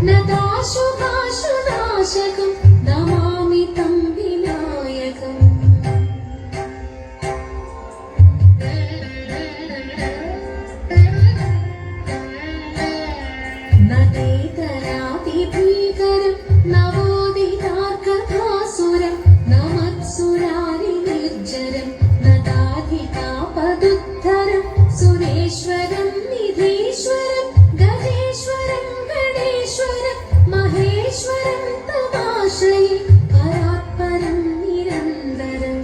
നദാശുനാശകം നമാമി തം വിനായകം. നദേതരാതിഭീകരം നവോദിതാർക്കഥാസുരം നമത്സുരാരി നിർജ്ജരം നദാധികാപദുദ്ധരം സുരേശ്വരം നിധീശ്വരം ഗജേശ്വരം ഗണേശ്വരം മഹേശ്വരം തമാശ്രയേ പരാത്പരം നിരന്തരം.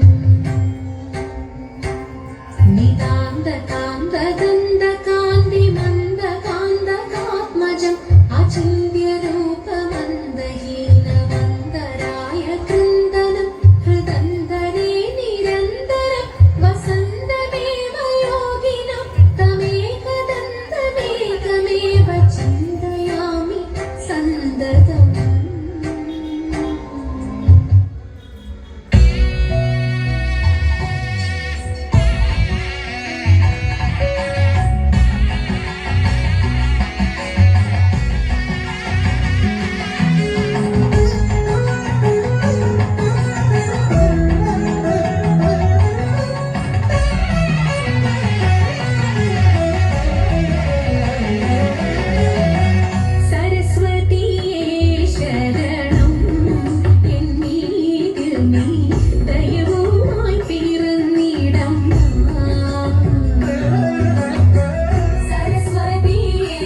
നിതാന്തകാന്തദന്തകാന്തി മന്ദകാന്തകാത്മജം അചിന്ത്യരൂപമന്ദഹീനവന്തരായ കൃന്ദനം ഹൃദന്തരേ നിരന്തരം വസന്തമേവ യോഗിനം തമേകദന്തമേകമേവ ചിന്തയാമി സന്തതം. സരസ്വതിയേ ശരണം എന്നീതിൽ നീ ദയവുമായി പിറന്നിടം. സരസ്വതിയേ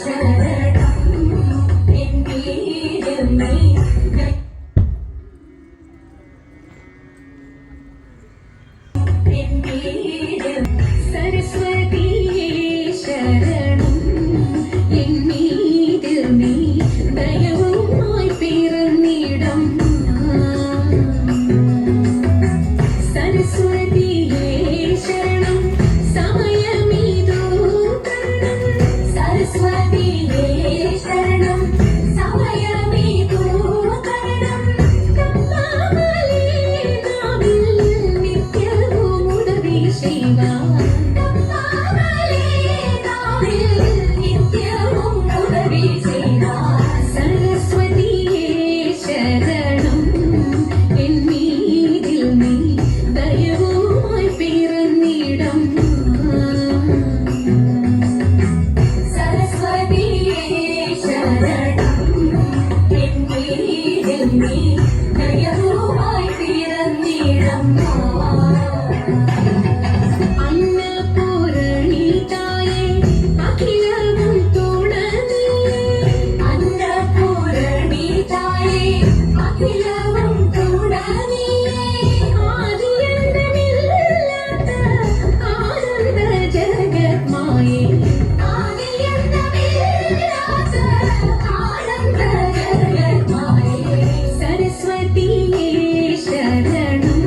ശരണം എന്നീതിൽ നീ സരസ്വതിയേ ശരണം എന്നീതിൽ നീ ദയവുമായി പിറന്നിടം. സരസ്വതിയേ ശരണം സമയമിതോ തരണം. സരസ്വതിയേ ശരണം സമയമിതോ തരണം. കമ്പാമലേ നാവിൽ നിത്യവും ഉദവി ശിവ. കമ്പാമലേ നാവിൽ നിത്യവും ഉദവി ശിവ. സരസ്വതിയേ ശരണം എന്നീതിൽ നീ ദയവുമായി പിറന്നിടം. സരസ്വതിയേ ശരണം എന്നീതിൽ നീ ദയവുമായി പിറന്നിടം. അന്നപൂരണിതായേ അഖിലവും തുണനീയേ. അന്നപൂരണിതായേ അഖിലവും തുണനീയേ. ആദിയന്തമില്ലാത്ത ആനന്ദ ജഗന്മായേ. ആദിയന്തമില്ലാത്ത ആനന്ദ ജഗന്മായേ. സരസ്വതിയേ ശരണം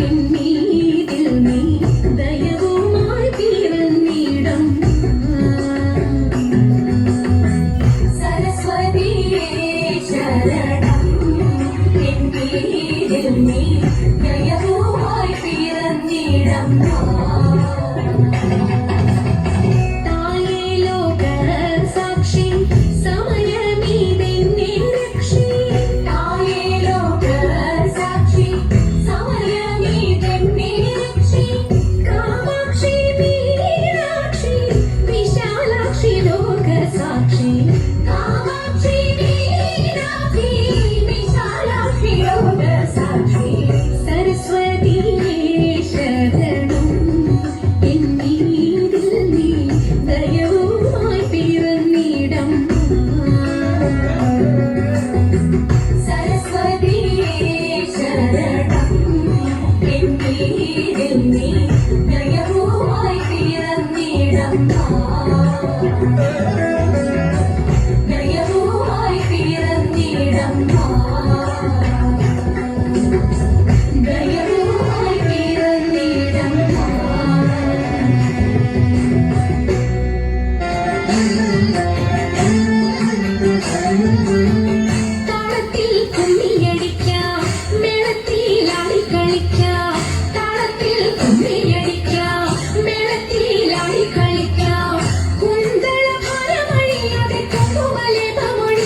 എന്നീതിൽ നീ ദയവുമായി പിറന്നിടം. സരസ്വതിയേ ശരണം എന്നീതിൽ നീ ദയവുമായി പിറന്നിടം. തായേ ലോകസാക്ഷി സമയമീതെന്നെ രക്ഷി. തായേ ലോകസാക്ഷി സമയമീതെന്നെ രക്ഷി. കാമാക്ഷി മീനാക്ഷി വിശാലാക്ഷി ലോകസാക്ഷി. കാമാക്ഷി മീനാക്ഷി വിശാലാക്ഷി ലോകസാക്ഷി. സരസ്വതിയേ ശരണം എന്നീതിൽ നീ ദയവുമായി പിറന്നിടം. സരസ്വതിയേ ശരണം എന്നീതിൽ നീ ദയവുമായി പിറന്നിടം. ദയവുമായി പിറന്നിടം. ദയവുമായി പിറന്നിടം. താളത്തിൽ കുമ്മിയടിക്കാം, മേളത്തിൽ ആടിക്കളിക്കാം. താളത്തിൽ കുമ്മിയടിക്കാം, മേളത്തിൽ ആടിക്കളിക്കാം. കുന്തള ഭാരമഴിയാതെ കൊമ്പുമലേപമൊഴി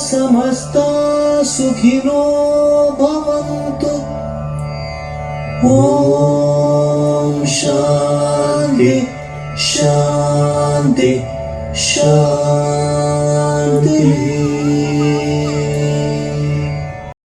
समस्ता सुखिनो भवन्तु। ॐ शान्ति